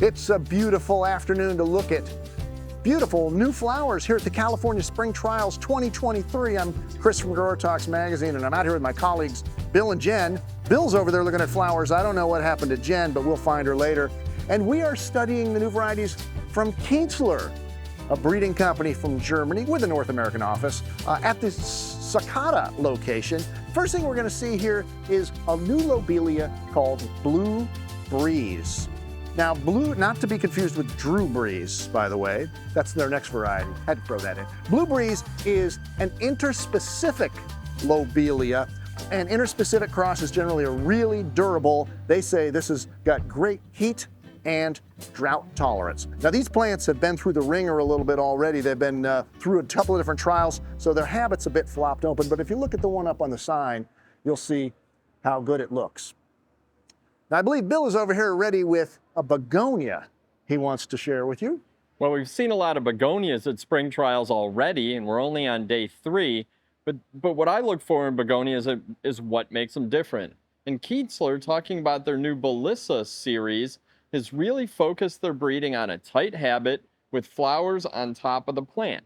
It's a beautiful afternoon to look at beautiful new flowers here at the California Spring Trials 2023. I'm Chris from Growertalks magazine, and I'm out here with my colleagues Bill and Jen. Bill's over there looking at flowers. I don't know what happened to Jen, but we'll find her later. And we are studying the new varieties from Kientzler, a breeding company from Germany with a North American office at the Sakata location. First thing we're going to see here is a new lobelia called Blue Breeze. Now, blue, not to be confused with Drew Breeze, by the way. That's their next variety. Had to throw that in. Blue Breeze is an interspecific lobelia. An interspecific cross is generally a really durable. They say this has got great heat and drought tolerance. Now, these plants have been through the ringer a little bit already. They've been through a couple of different trials, so their habit's a bit flopped open. But if you look at the one up on the sign, you'll see how good it looks. Now, I believe Bill is over here ready with a begonia he wants to share with you. Well, we've seen a lot of begonias at spring trials already, and we're only on day 3. But what I look for in begonias is what makes them different. And Kientzler, talking about their new Belissa series, has really focused their breeding on a tight habit with flowers on top of the plant.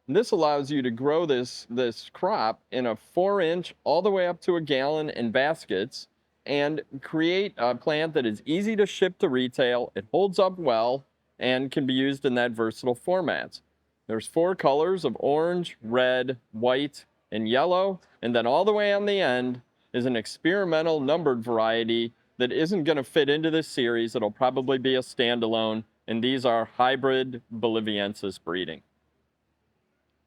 And this allows you to grow this crop in a 4-inch all the way up to a gallon in baskets, and create a plant that is easy to ship to retail. It holds up well and can be used in that versatile formats. There's 4 colors of orange, red, white, and yellow, and then all the way on the end is an experimental numbered variety that isn't going to fit into this series. It'll probably be a standalone, and these are hybrid Boliviensis breeding.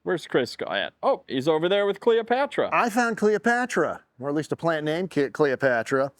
Where's Chris at? Oh, he's over there with Cleopatra. I found Cleopatra, or at least a plant named Cleopatra.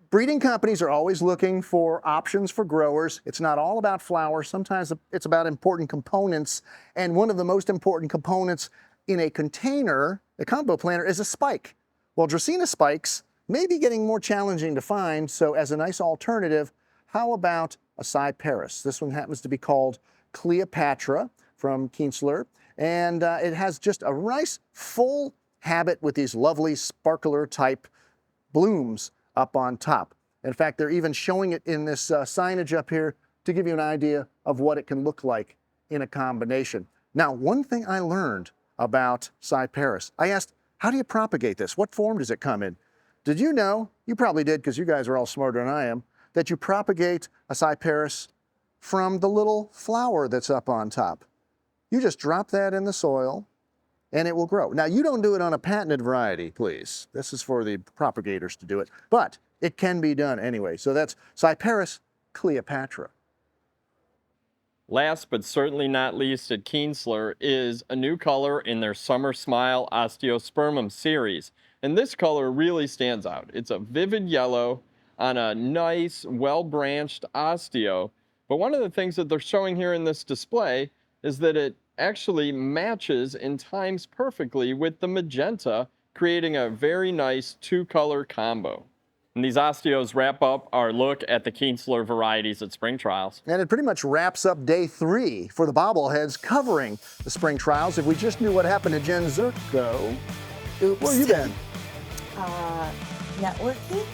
Breeding companies are always looking for options for growers. It's not all about flowers. Sometimes it's about important components. And one of the most important components in a container, a combo planter, is a spike. Well, Dracaena spikes may be getting more challenging to find. So as a nice alternative, how about a cyparis? This one happens to be called Cleopatra from Kientzler, and it has just a nice full habit with these lovely sparkler type blooms up on top. In fact, they're even showing it in this signage up here to give you an idea of what it can look like in a combination. Now, one thing I learned about cyparis, I asked, how do you propagate this? What form does it come in? Did you know, you probably did because you guys are all smarter than I am, that you propagate a cyparis from the little flower that's up on top? You just drop that in the soil and it will grow. Now, you don't do it on a patented variety, please. This is for the propagators to do it, but it can be done anyway. So that's Cyparis Cleopatra. Last but certainly not least at Kientzler is a new color in their Summer Smile Osteospermum series. And this color really stands out. It's a vivid yellow on a nice, well-branched osteo. But one of the things that they're showing here in this display is that it actually matches and times perfectly with the magenta, creating a very nice 2-color combo. And these osteos wrap up our look at the Kientzler varieties at spring trials. And it pretty much wraps up day 3 for the bobbleheads covering the spring trials. If we just knew what happened to Jen Zerko, Oops. where you been? Networking?